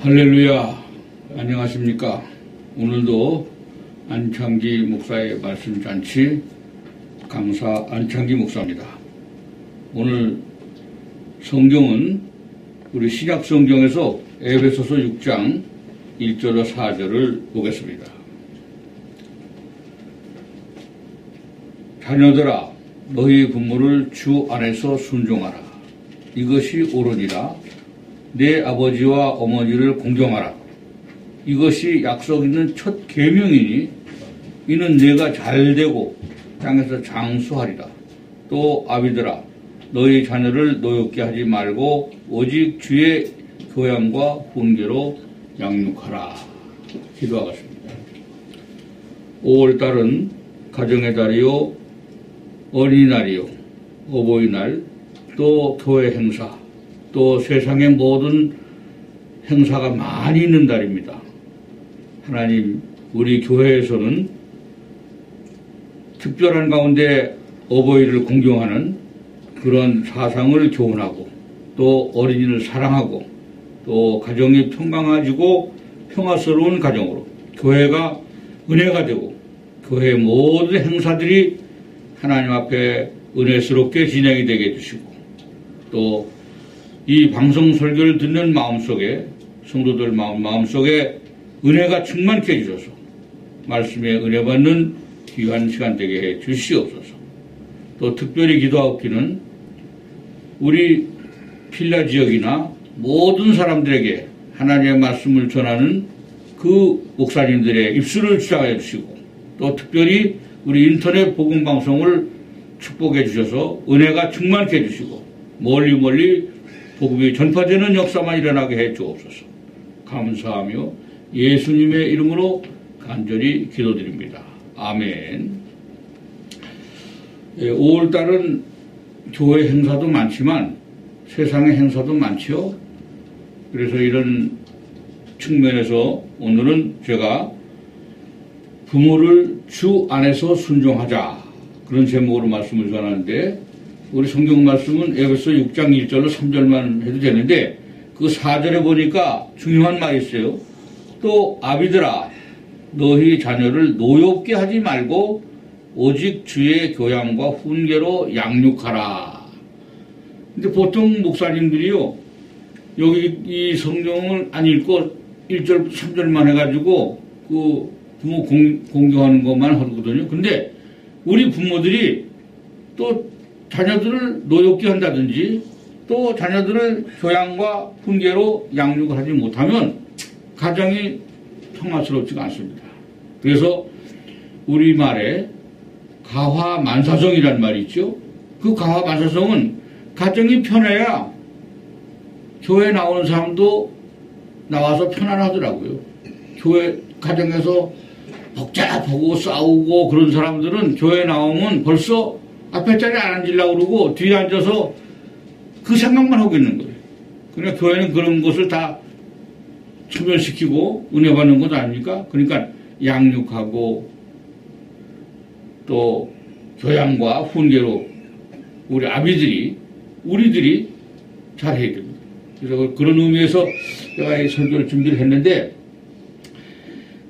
할렐루야. 안녕하십니까. 오늘도 안창기 목사의 말씀잔치 강사 안창기 목사입니다. 오늘 성경은 우리 신약 성경에서 에베소서 6장 1절로 4절을 보겠습니다. 자녀들아, 너희 부모를 주 안에서 순종하라. 이것이 옳으니라. 내 아버지와 어머니를 공경하라. 이것이 약속 있는 첫 계명이니 이는 내가 잘되고 땅에서 장수하리라. 또 아비들아, 너희 자녀를 노엽게 하지 말고 오직 주의 교양과 훈계로 양육하라. 기도하겠습니다. 5월달은 가정의 달이요, 어린이날이요, 어버이날, 또 교회 행사, 또 세상의 모든 행사가 많이 있는 달입니다. 하나님, 우리 교회에서는 특별한 가운데 어버이를 공경하는 그런 사상을 교훈하고, 또 어린이를 사랑하고, 또 가정이 평강해지고 평화스러운 가정으로 교회가 은혜가 되고, 교회의 모든 행사들이 하나님 앞에 은혜스럽게 진행이 되게 해주시고, 또 이 방송 설교를 듣는 마음속에, 성도들 마음속에 은혜가 충만케 해주셔서 말씀에 은혜 받는 귀한 시간 되게 해 주시옵소서. 또 특별히 기도하옵기는 우리 필라 지역이나 모든 사람들에게 하나님의 말씀을 전하는 그 목사님들의 입술을 주장해 주시고, 또 특별히 우리 인터넷 복음 방송을 축복해 주셔서 은혜가 충만케 해주시고, 멀리 복음이 전파되는 역사만 일어나게 해 주옵소서. 감사하며 예수님의 이름으로 간절히 기도드립니다. 아멘. 5월달은 교회 행사도 많지만 세상의 행사도 많죠. 그래서 이런 측면에서 오늘은 제가 부모를 주 안에서 순종하자, 그런 제목으로 말씀을 전하는데, 우리 성경 말씀은 에베소 6장 1절로 3절만 해도 되는데 그 4절에 보니까 중요한 말이 있어요. 또 아비들아, 너희 자녀를 노엽게 하지 말고 오직 주의 교양과 훈계로 양육하라. 근데 보통 목사님들이요, 여기 이 성경을 안 읽고 1절 3절만 해가지고 그 부모 공경하는 것만 하거든요. 근데 우리 부모들이 또 자녀들을 노엽게 한다든지, 또 자녀들을 교양과 훈계로 양육을 하지 못하면 가정이 평화스럽지가 않습니다. 그래서 우리말에 가화만사성이라는 말이 있죠. 그 가화만사성은 가정이 편해야 교회 나오는 사람도 나와서 편안하더라고요. 교회 가정에서 복잡하고 싸우고 그런 사람들은 교회 나오면 벌써 앞에 자리에 안 앉으려고 그러고 뒤에 앉아서 그 생각만 하고 있는 거예요. 그러니까 교회는 그런 것을 다 소멸시키고 은혜 받는 것 아닙니까? 그러니까 양육하고 또 교양과 훈계로 우리 아비들이, 우리들이 잘해야 됩니다. 그래서 그런 의미에서 제가 이 설교를 준비를 했는데,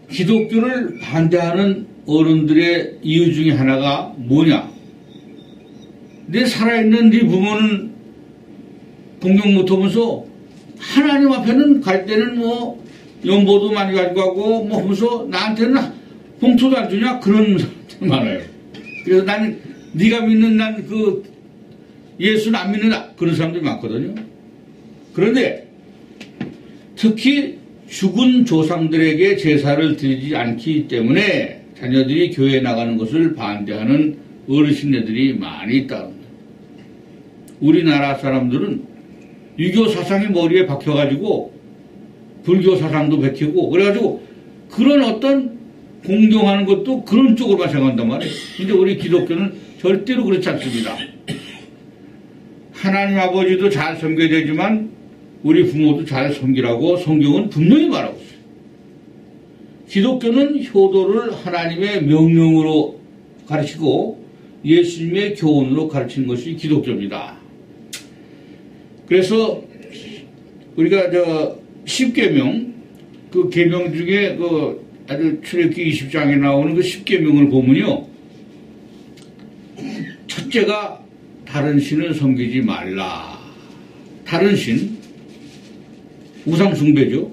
기독교를 반대하는 어른들의 이유 중에 하나가 뭐냐? 내 살아있는 네 부모는 공경 못하면서 하나님 앞에는 갈 때는 뭐 연보도 많이 가지고 가고 뭐 하면서 나한테는 봉투도 안 주냐? 그런 사람들 많아요. 그래서 나는 네가 믿는 난 그 예수는 안 믿는다, 그런 사람들이 많거든요. 그런데 특히 죽은 조상들에게 제사를 드리지 않기 때문에 자녀들이 교회에 나가는 것을 반대하는 어르신네들이 많이 있다. 우리나라 사람들은 유교 사상이 머리에 박혀가지고 불교 사상도 박히고 그래가지고 그런 어떤 공경하는 것도 그런 쪽으로만 생각한단 말이에요. 근데 우리 기독교는 절대로 그렇지 않습니다. 하나님 아버지도 잘 섬겨야 되지만 우리 부모도 잘 섬기라고 성경은 분명히 말하고 있어요. 기독교는 효도를 하나님의 명령으로 가르치고 예수님의 교훈으로 가르치는 것이 기독교입니다. 그래서 우리가 십계명, 그 계명 중에 그 아주 출애굽기 20장에 나오는 그 십계명을 보면요. 첫째가 다른 신을 섬기지 말라. 다른 신, 우상 숭배죠.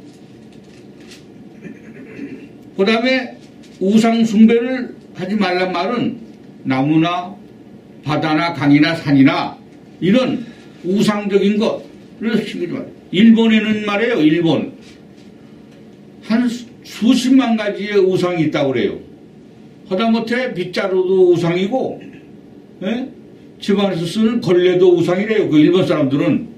그 다음에 우상 숭배를 하지 말란 말은 나무나 바다나 강이나 산이나 이런 우상적인 것을 섬기지 말라. 일본에는 말이에요. 일본 한 수십만 가지의 우상이 있다고 그래요. 하다못해 빗자루도 우상이고, 예? 집안에서 쓰는 걸레도 우상이래요. 그 일본 사람들은.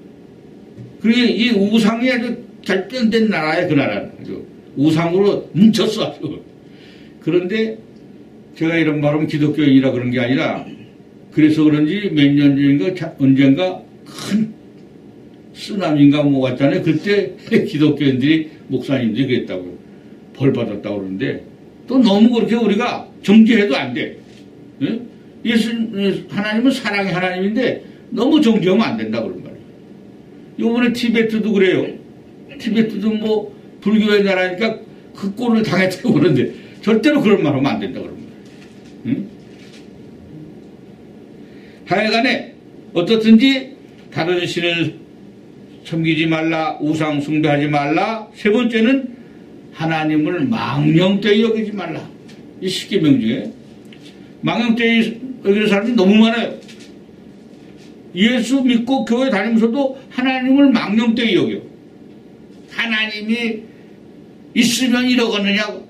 그러게 이 우상이 아주 발전된 나라야, 그 나라는. 아주 우상으로 뭉쳤어, 아주. 그런데 제가 이런 말하면 기독교인이라 그런 게 아니라, 그래서 그런지 몇 년 전인가 언젠가 큰 쓰나미인가 뭐 왔잖아요. 그때 기독교인들이, 목사님들이 그랬다고요. 벌 받았다고 그러는데, 또 너무 그렇게 우리가 정죄해도 안 돼. 예? 하나님은 사랑의 하나님인데 너무 정죄하면 안 된다고 그런 말이에요. 요번에 티베트도 그래요. 티베트도 뭐 불교의 나라니까 그 꼴을 당했다고 그러는데 절대로 그런 말 하면 안 된다고 그런 말이에요. 응? 하여간에 어떻든지 다른 신을 섬기지 말라, 우상 숭배하지 말라. 세 번째는 하나님을 망령되이 여기지 말라. 이 십계명 중에 망령되이 여기는 사람이 너무 많아요. 예수 믿고 교회 다니면서도 하나님을 망령되이 여겨. 하나님이 있으면 이러겠느냐고.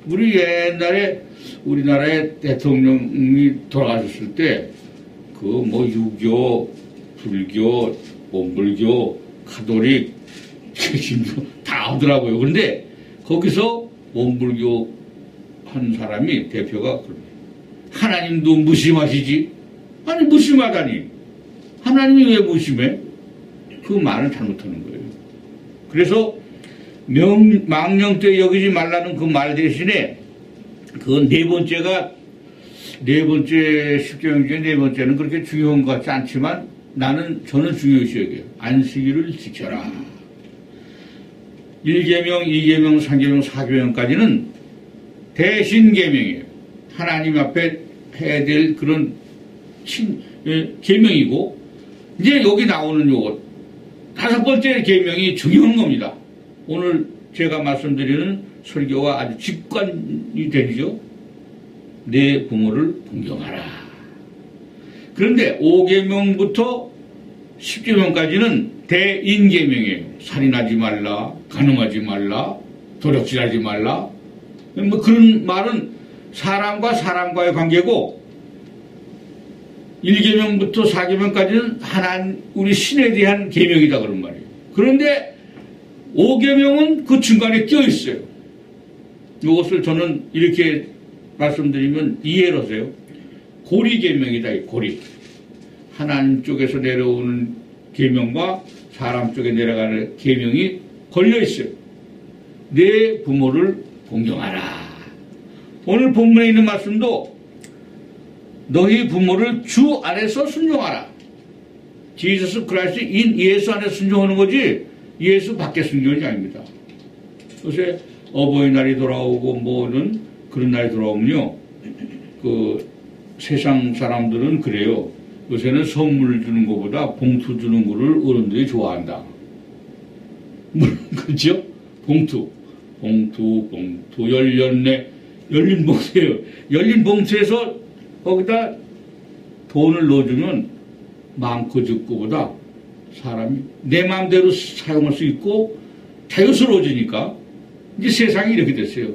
우리 옛날에 우리나라의 대통령이 돌아가셨을 때 그 뭐 유교, 불교, 원불교, 가톨릭, 신교 다 하더라고요. 그런데 거기서 원불교 한 사람이 대표가 하나님도 무심하시지? 아니 무심하다니. 하나님이 왜 무심해? 그 말을 잘못하는 거예요. 그래서 망령되이 여기지 말라는 그 말 대신에 그 네 번째가 네 번째 십계명 중에 네 번째는 그렇게 중요한 것 같지 않지만 저는 중요시 여겨요. 안식일을 지켜라. 1계명, 2계명, 3계명, 4계명까지는 대신계명이에요. 하나님 앞에 해야 될 그런 계명이고, 이제 여기 나오는 요것 다섯 번째 계명이 중요한 겁니다. 오늘 제가 말씀드리는 설교가 아주 직관이 되죠. 내 부모를 공경하라. 그런데 5계명부터 10계명까지는 대인계명이에요. 살인하지 말라, 간음하지 말라, 도적질하지 말라. 뭐 그런 말은 사람과 사람과의 관계고, 1계명부터 4계명까지는 우리 신에 대한 계명이다 그런 말이에요. 그런데 5계명은 그 중간에 껴 있어요. 이것을 저는 이렇게 말씀드리면 이해를 하세요. 고리계명이다, 이 고리. 하나님 쪽에서 내려오는 계명과 사람 쪽에 내려가는 계명이 걸려 있어요. 내 부모를 공경하라. 오늘 본문에 있는 말씀도 너희 부모를 주 안에서 순종하라. 지저스 크라이스트 인 예수 안에서 순종하는 거지 예수 밖에 순종이 아닙니다. 요새 어버이날이 돌아오고 뭐는 그런 날이 돌아오면요, 그 세상 사람들은 그래요. 요새는 선물 주는 것보다 봉투 주는 거를 어른들이 좋아한다. 물론 그렇죠? 봉투 열린 봉투예요. 열린 봉투에서 거기다 돈을 넣어주면 많고 적고보다 사람이 내 마음대로 사용할 수 있고 자유스러워지니까 이제 세상이 이렇게 됐어요.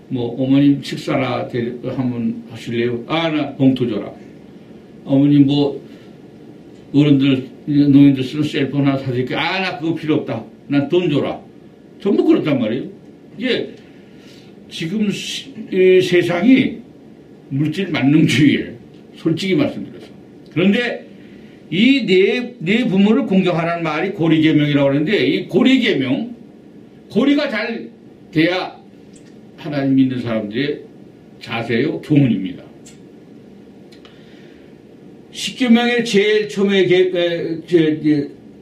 뭐 어머님 식사나 한번 하실래요? 아, 나 봉투 줘라. 어머님 뭐 어른들 노인들 쓰는 셀폰 하나 사줄게. 아, 나 그거 필요 없다. 난 돈 줘라. 전부 그렇단 말이에요. 이게 지금 이 세상이 물질 만능주의예요. 솔직히 말씀드려서. 그런데 이 내 부모를 공경하라는 말이 고리계명이라고 하는데, 이 고리계명, 고리가 잘 돼야 하나님 믿는 사람들의 자세요, 교훈입니다. 십계명의 제일 처음에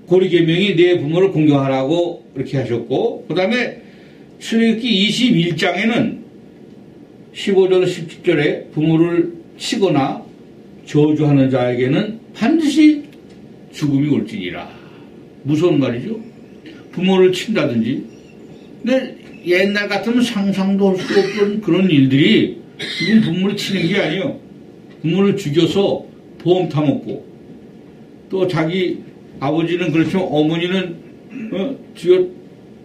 고리계명이 내 부모를 공경하라고 이렇게 하셨고, 그 다음에 출애굽기 21장에는 15절 17절에 부모를 치거나 저주하는 자에게는 반드시 죽음이 올지니라. 무서운 말이죠. 부모를 친다든지. 근데 옛날 같으면 상상도 할 수 없던 그런 일들이 지금 부모를 치는 게 아니에요. 부모를 죽여서 보험 타먹고, 또 자기 아버지는 그렇지만 어머니는 죽여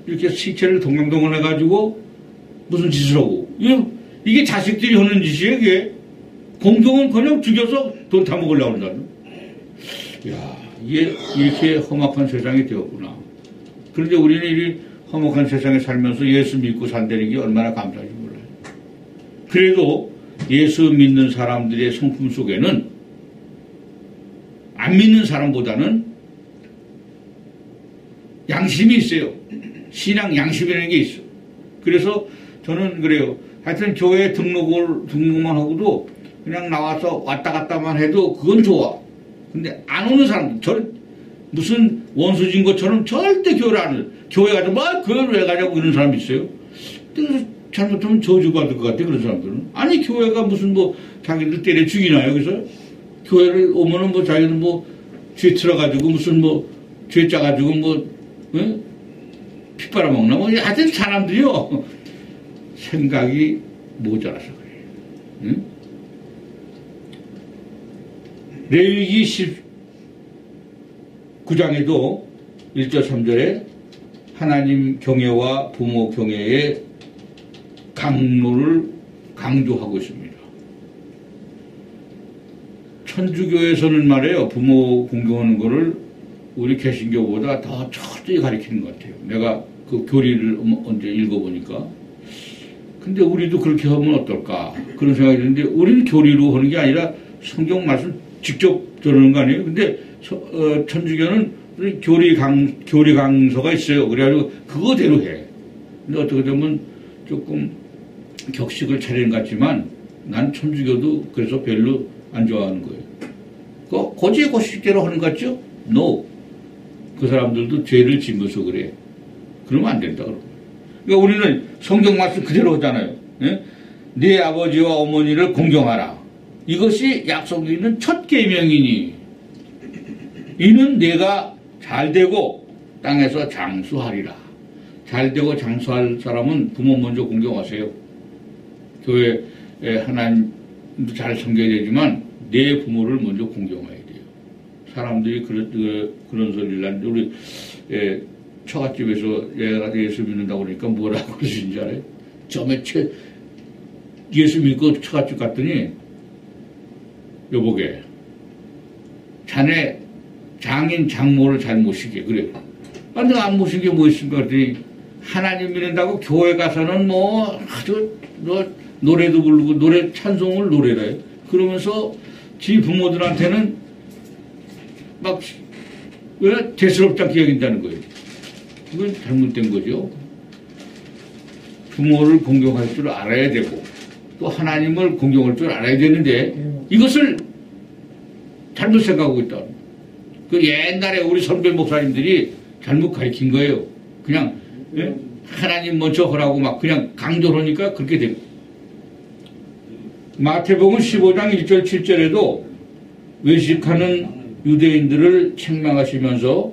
이렇게 시체를 동강동강 해가지고 무슨 짓을 하고, 이게 자식들이 하는 짓이에요. 이게 공경은 그냥 죽여서 돈 타먹으려고 한다는. 야, 이게 이렇게 험악한 세상이 되었구나. 그런데 우리는 이 험악한 세상에 살면서 예수 믿고 산다는 게 얼마나 감사한지 몰라요. 그래도 예수 믿는 사람들의 성품 속에는 안 믿는 사람보다는 양심이 있어요. 신앙 양심이라는 게 있어. 그래서 저는 그래요. 하여튼 교회 등록만 하고도 그냥 나와서 왔다 갔다만 해도 그건 좋아. 근데 안 오는 사람, 무슨 원수진 것처럼 절대 교회를 안 해요. 교회 가서 교회를 왜 가냐고 이런 사람이 있어요. 그래서 잘못하면 저주받을 것 같아, 그런 사람들은. 아니, 교회가 무슨 자기들 때려 죽이나요? 그래서 교회를 오면은 자기들 죄 틀어가지고 무슨 죄 짜가지고 피 빨아먹나? 하여튼 사람들이요. 생각이 모자라서 그래요. 응? 레위기 19장에도 1절 3절에 하나님 경외와 부모 경외의 강로를 강조하고 있습니다. 천주교에서는 말이에요. 부모 공경하는 거를 우리 개신교보다 더 철저히 가르치는 것 같아요. 내가 그 교리를 언제 읽어보니까. 근데 우리도 그렇게 하면 어떨까? 그런 생각이 드는데, 우리는 교리로 하는 게 아니라 성경 말씀 직접 저러는 거 아니에요? 근데 천주교는 교리 강서가 있어요. 그래가지고 그거대로 해. 근데 어떻게 보면 조금 격식을 차리는 것 같지만, 난 천주교도 그래서 별로 안 좋아하는 거예요. 고지의 고식대로 하는 것 같죠? No. 그 사람들도 죄를 지면서 그래. 그러면 안 된다. 그러니까 우리는 성경 말씀 그대로 하잖아요. 예? 네 아버지와 어머니를 공경하라. 이것이 약속에 있는 첫 계명이니 이는 내가 잘되고 땅에서 장수하리라. 잘되고 장수할 사람은 부모 먼저 공경하세요. 교회 하나님도 잘 섬겨야 되지만 내 부모를 먼저 공경해야 돼요. 사람들이 그런 소리를 하는데, 우리 처갓집에서 얘가 예수 믿는다고 그러니까 뭐라고 그러시는지 알아요? 처음에 예수 믿고 처갓집 갔더니, 여보게, 자네 장인 장모를 잘 모시게. 그래. 아, 내가 안 모신 게 뭐 있습니까? 그랬더니, 하나님 믿는다고 교회 가서는 아주 노래도 부르고 찬송을 노래래. 그러면서 지 부모들한테는 왜 대수롭지 않게 여긴다는 거예요. 그건 잘못된 거죠. 부모를 공경할 줄 알아야 되고, 또 하나님을 공경할 줄 알아야 되는데, 이것을 잘못 생각하고 있다. 그 옛날에 우리 선배 목사님들이 잘못 가르친 거예요. 그냥, 하나님 먼저 하라고 그냥 강조를 하니까 그렇게 되고. 마태복음 15장 1절 7절에도 외식하는 유대인들을 책망하시면서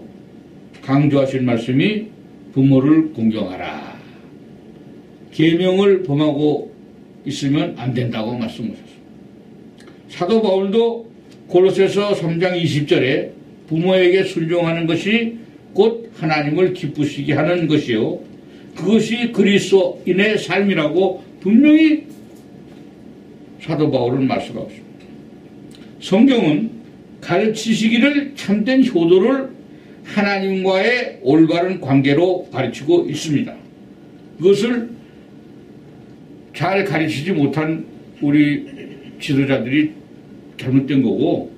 강조하신 말씀이 부모를 공경하라. 계명을 범하고 있으면 안 된다고 말씀하셨습니다. 사도 바울도 골로새서 3장 20절에 부모에게 순종하는 것이 곧 하나님을 기쁘시게 하는 것이요, 그것이 그리스도인의 삶이라고 분명히 사도 바울은 말씀하고 있습니다. 성경은 가르치시기를 참된 효도를 하나님과의 올바른 관계로 가르치고 있습니다. 그것을 잘 가르치지 못한 우리 지도자들이 잘못된 거고,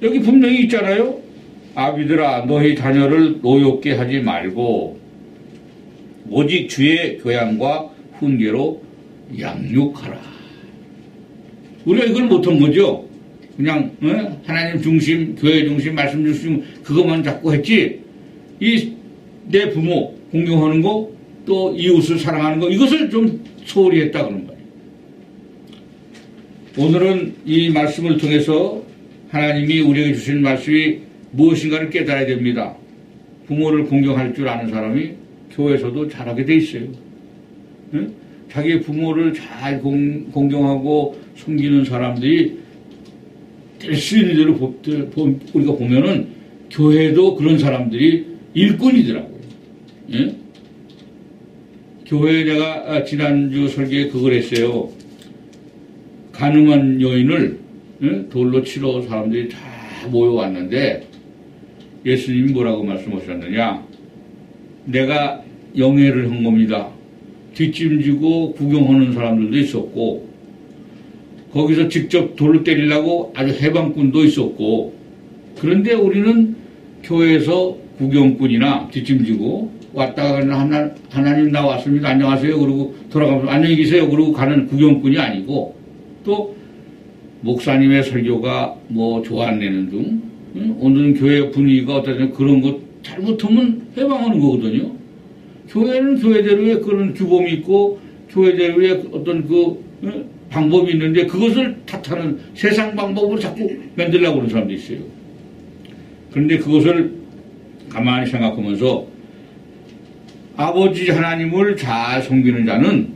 여기 분명히 있잖아요. 아비들아, 너희 자녀를 노엽게 하지 말고 오직 주의 교양과 훈계로 양육하라. 우리가 이걸 못한 거죠. 그냥 하나님 중심, 교회 중심, 말씀 중심 그것만 자꾸 했지 이 내 부모 공경하는 거 또 이웃을 사랑하는 거 이것을 좀 소홀히 했다 그런 거예요. 오늘은 이 말씀을 통해서 하나님이 우리에게 주신 말씀이 무엇인가를 깨달아야 됩니다. 부모를 공경할 줄 아는 사람이 교회에서도 잘하게 돼 있어요. 자기 부모를 잘 공경하고 섬기는 사람들이 될 수 있는 대로 우리가 보면은 교회도 그런 사람들이 일꾼이더라고요. 예? 교회에 내가 지난주 설교에 그걸 했어요. 가늠한 여인을 돌로 치러 사람들이 다 모여왔는데 예수님이 뭐라고 말씀하셨느냐. 내가 영예를 한 겁니다. 뒷짐지고 구경하는 사람들도 있었고 거기서 직접 돌을 때리려고 아주 해방꾼도 있었고 그런데 우리는 교회에서 구경꾼이나 뒷짐지고 왔다가 가는 하나님 나왔습니다. 안녕하세요. 그러고 돌아가면서 안녕히 계세요. 그러고 가는 구경꾼이 아니고 또 목사님의 설교가 뭐 좋아하는 등 오늘은 교회 분위기가 어떠냐 그런 것 잘못하면 해방하는 거거든요. 교회는 교회대로의 그런 규범이 있고 교회대로의 어떤 그 방법이 있는데 그것을 탓하는 세상 방법으로 자꾸 만들려고 그러는 사람도 있어요. 그런데 그것을 가만히 생각하면서 아버지 하나님을 잘 섬기는 자는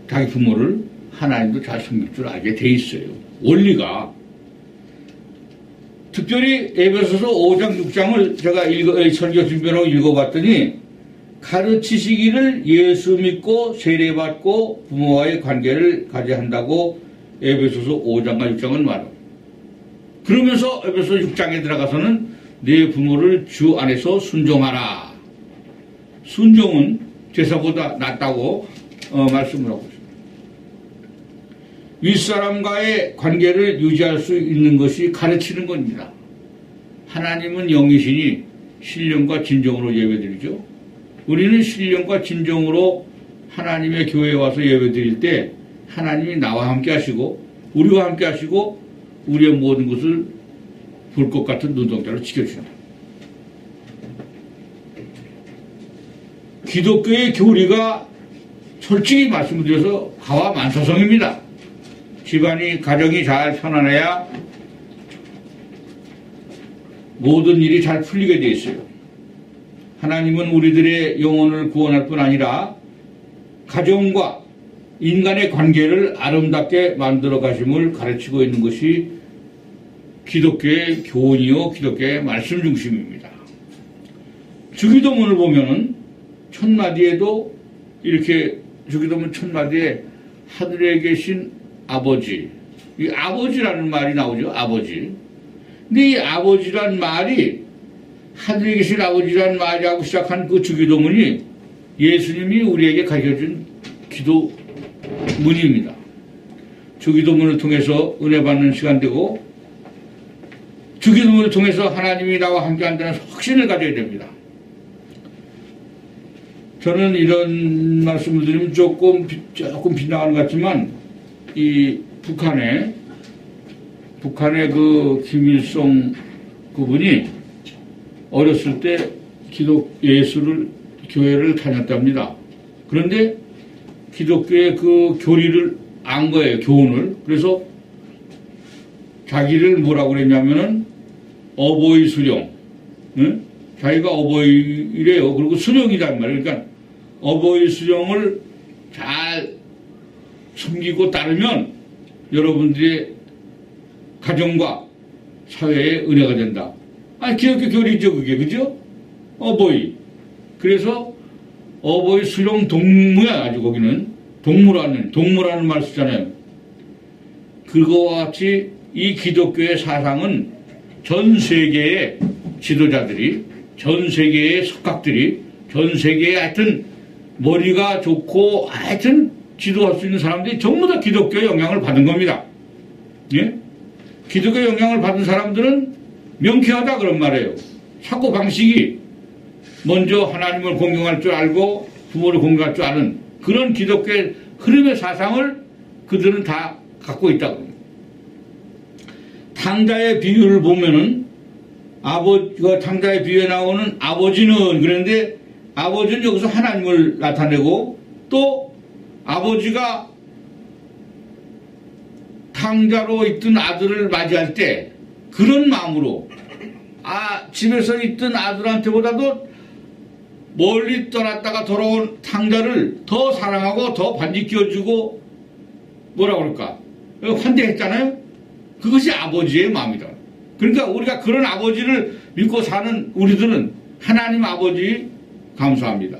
자기 부모를 하나님도 잘 섬길 줄 알게 돼 있어요. 원리가. 특별히 에베소서 5장 6장을 제가 설교 준비하고 읽어봤더니 가르치시기를 예수 믿고 세례받고 부모와의 관계를 가져야 한다고 에베소서 5장과 6장은 말합니다. 그러면서 에베소서 6장에 들어가서는 네 부모를 주 안에서 순종하라. 순종은 제사보다 낫다고 말씀을 하고 있습니다. 윗사람과의 관계를 유지할 수 있는 것이 가르치는 겁니다. 하나님은 영이시니 신령과 진정으로 예배드리죠. 우리는 신령과 진정으로 하나님의 교회에 와서 예배드릴 때 하나님이 나와 함께 하시고 우리와 함께 하시고 우리의 모든 것을 불꽃 같은 눈동자로 지켜주신다. 기독교의 교리가 솔직히 말씀드려서 가와 만사성입니다. 집안이 가정이 잘 편안해야 모든 일이 잘 풀리게 되어 있어요. 하나님은 우리들의 영혼을 구원할 뿐 아니라 가정과 인간의 관계를 아름답게 만들어 가심을 가르치고 있는 것이 기독교의 교훈이요 기독교의 말씀 중심입니다. 주기도문을 보면은 첫마디에도 이렇게 주기도문 첫마디에 하늘에 계신 아버지, 이 아버지라는 말이 나오죠. 아버지. 근데 이 아버지란 말이 하늘에 계신 아버지란 말이라고 시작한 그 주기도문이 예수님이 우리에게 가르쳐준 기도문입니다. 주기도문을 통해서 은혜 받는 시간 되고 주기도문을 통해서 하나님이 나와 함께 한다는 확신을 가져야 됩니다. 저는 이런 말씀을 드리면 조금 빗나가는 것 같지만 이 북한의 그 김일성 그분이 어렸을 때 교회를 다녔답니다. 그런데 기독교의 그 교리를 안 거예요. 교훈을. 그래서 자기를 뭐라고 그랬냐면은 어버이 수령. 응? 자기가 어버이래요. 그리고 수령이란 말이에요. 그러니까 어버이 수령을 잘 섬기고 따르면 여러분들의 가정과 사회에 은혜가 된다. 기독교 교리죠, 그게. 그죠? 어버이. 그래서 어버이 수령 동무야, 아주 거기는. 동무라는 말 쓰잖아요. 그거와 같이 이 기독교의 사상은 전 세계의 지도자들이, 전 세계의 석학들이, 전 세계의 하여튼 머리가 좋고 하여튼 지도할 수 있는 사람들이 전부 다 기독교의 영향을 받은 겁니다. 예? 기독교의 영향을 받은 사람들은 명쾌하다 그런 말이에요. 사고방식이 먼저 하나님을 공경할 줄 알고 부모를 공경할 줄 아는 그런 기독교의 흐름의 사상을 그들은 다 갖고 있다고 합니다. 탕자의 비유를 보면은 탕자의 비유에 나오는 아버지는 그런데 아버지는 여기서 하나님을 나타내고 또 아버지가 탕자로 있던 아들을 맞이할 때 그런 마음으로 집에서 있던 아들한테보다도 멀리 떠났다가 돌아온 탕자를 더 사랑하고 더 반지 끼워주고 뭐라 그럴까 환대했잖아요. 그것이 아버지의 마음이다. 그러니까 우리가 그런 아버지를 믿고 사는 우리들은 하나님 아버지 감사합니다.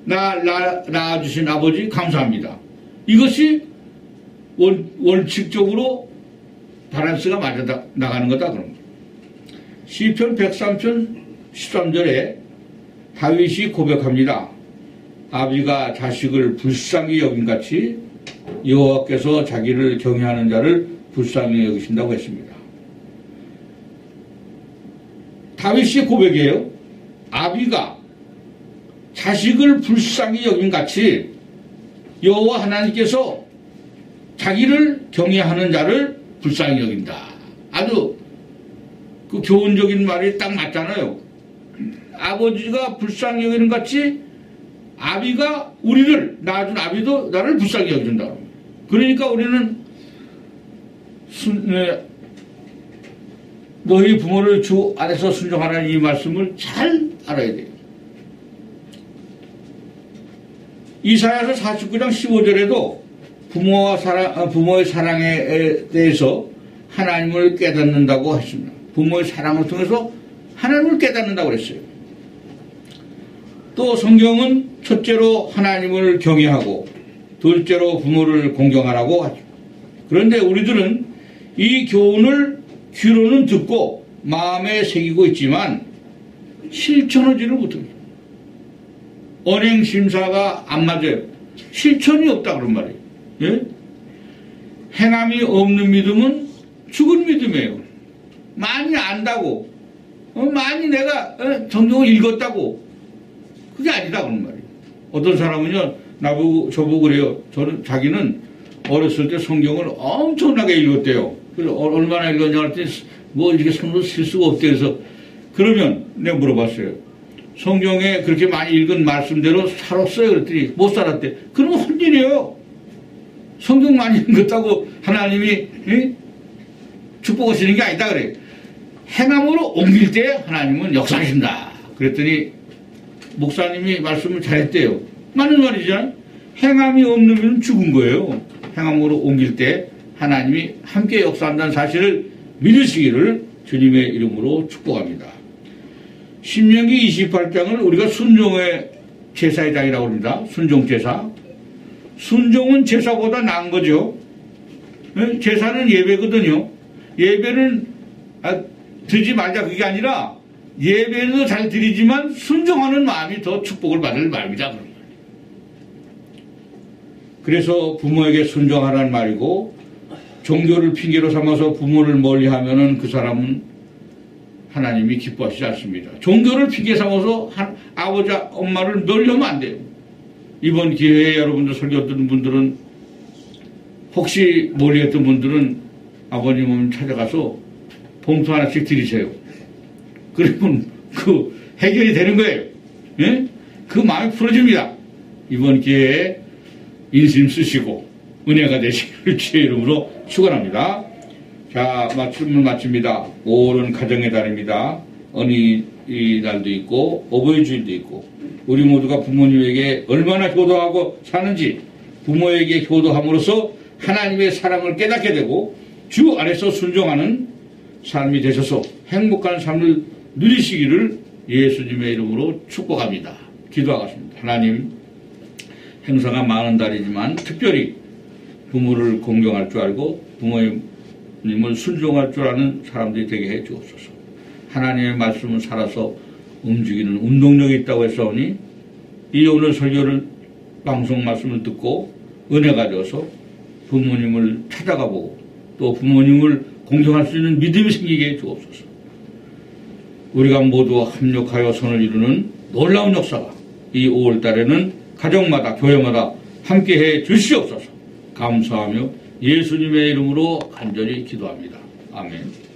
낳아주신 아버지 감사합니다. 이것이 원칙적으로 밸런스가 맞아 나가는 거다. 그런 거죠. 시편 103편 13절에 다윗이 고백합니다. 아비가 자식을 불쌍히 여김같이 여호와께서 자기를 경외하는 자를 불쌍히 여기신다고 했습니다. 다윗이 고백이에요. 아비가 자식을 불쌍히 여김같이 여호와 하나님께서 자기를 경외하는 자를 불쌍히 여긴다. 아주 그 교훈적인 말이 딱 맞잖아요. 아버지가 불쌍히 여기는 같이 아비가 우리를 낳아준 아비도 나를 불쌍히 여겨준다. 그러니까 우리는 너희 부모를 주 안에서 순종하라는 이 말씀을 잘 알아야 돼요. 이사야서 49장 15절에도 부모의 사랑에 대해서 하나님을 깨닫는다고 했습니다. 부모의 사랑을 통해서 하나님을 깨닫는다고 그랬어요. 또 성경은 첫째로 하나님을 경외하고 둘째로 부모를 공경하라고 하죠. 그런데 우리들은 이 교훈을 귀로는 듣고 마음에 새기고 있지만 실천하지를 못해요. 언행심사가 안 맞아요. 실천이 없다 그런 말이에요. 예? 행함이 없는 믿음은 죽은 믿음이에요. 많이 안다고 많이 내가 성경을 읽었다고 그게 아니다 그런 말이에요. 어떤 사람은요 저보고 그래요. 자기는 어렸을 때 성경을 엄청나게 읽었대요. 그래서 얼마나 읽었냐 할 때 뭐 이렇게 손으로 쓸 수가 없대. 그래서 그러면 내가 물어봤어요. 성경에 그렇게 많이 읽은 말씀대로 살았어요. 그랬더니 못 살았대. 그러면 헛일이에요. 성경 많이 읽었다고 하나님이 축복하시는 게 아니다 그래. 행함으로 옮길 때 하나님은 역사하신다. 그랬더니 목사님이 말씀을 잘했대요. 맞는 말이잖아요. 행함이 없는 분은 죽은 거예요. 행함으로 옮길 때 하나님이 함께 역사한다는 사실을 믿으시기를 주님의 이름으로 축복합니다. 신명기 28장을 우리가 순종의 제사의 장이라고 합니다. 순종제사. 순종은 제사보다 나은 거죠. 제사는 예배거든요. 예배는 드리지 말자 그게 아니라 예배는 잘 드리지만 순종하는 마음이 더 축복을 받을 마음이다. 그래서 부모에게 순종하라는 말이고 종교를 핑계로 삼아서 부모를 멀리하면은 그 사람은 하나님이 기뻐하시지 않습니다. 종교를 핑계 삼아서 아버지 엄마를 멀리하면 안 돼요. 이번 기회에 여러분들 설교 듣는 분들은 혹시 멀리했던 분들은 아버님을 찾아가서 봉투 하나씩 드리세요. 그러면 그 해결이 되는 거예요. 예? 그 마음이 풀어집니다. 이번 기회에 인심 쓰시고 은혜가 되시기를 주의 이름으로 축원합니다. 자, 말씀을 마칩니다. 5월은 가정의 달입니다. 어느 날도 있고 어버이 주일도 있고 우리 모두가 부모님에게 얼마나 효도하고 사는지 부모에게 효도함으로써 하나님의 사랑을 깨닫게 되고 주 안에서 순종하는 삶이 되셔서 행복한 삶을 누리시기를 예수님의 이름으로 축복합니다. 기도하겠습니다. 하나님, 행사가 많은 달이지만 특별히 부모를 공경할 줄 알고 부모님을 순종할 줄 아는 사람들이 되게 해 주옵소서. 하나님의 말씀을 살아서 움직이는 운동력이 있다고 했사오니 이 오늘 설교를 방송 말씀을 듣고 은혜가 되어서 부모님을 찾아가 보고 또 부모님을 공경할 수 있는 믿음이 생기게 해 주옵소서. 우리가 모두 합력하여 선을 이루는 놀라운 역사가 이 5월달에는 가정마다 교회마다 함께해 주시옵소서. 감사하며 예수님의 이름으로 간절히 기도합니다. 아멘.